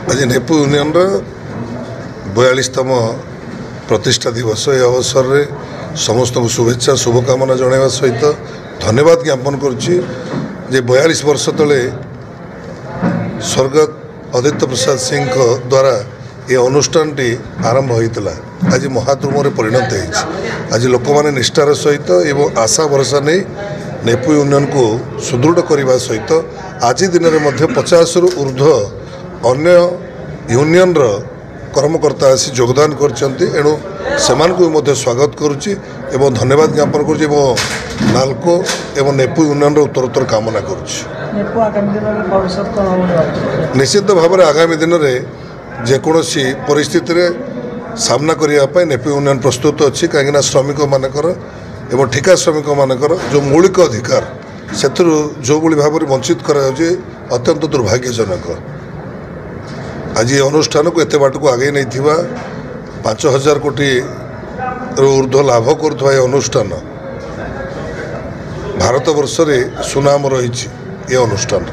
आज नेपु यूनियन 42तम प्रतिष्ठा दिवस ए अवसर में समस्त शुभेच्छा शुभकामना जनवा सहित धन्यवाद ज्ञापन करुच्ची 42 वर्ष तले स्वर्गत आदित्य प्रसाद सिंह द्वारा ये अनुष्ठान आरंभ होता आज महाद्रुम परिणत आज लोक मैंने निष्ठार सहित एवं आशा भरोसा नहीं नेपु यूनियन को सुदृढ़ करने सहित आज दिन में 50 रु ऊर्ध्व अन्य यूनियन कर्मकर्ता आसी योगदान करेणु से स्वागत करुच्ची एवं धन्यवाद ज्ञापन करुच्ची नाल्को एवं नेपु यूनियन उत्तरोत्तर कामना करुच्ची। निश्चित भाव में आगामी दिन में जेकोसी परिस्थिति रे सामना करने नेपु यूनियन प्रस्तुत अच्छी कहीं श्रमिक मानकर एवं ठिका श्रमिक मानकर जो मौलिक अधिकार से जो भाव में वंचित कर अत्यंत दुर्भाग्यजनक। आज ये अनुष्ठान को एत बाट को आगे नहीं थिबा 5000 कोटी ऊर्ध्व लाभ करुवा अनुष्ठान भारत वर्ष रे सुनाम रही ये अनुष्ठान।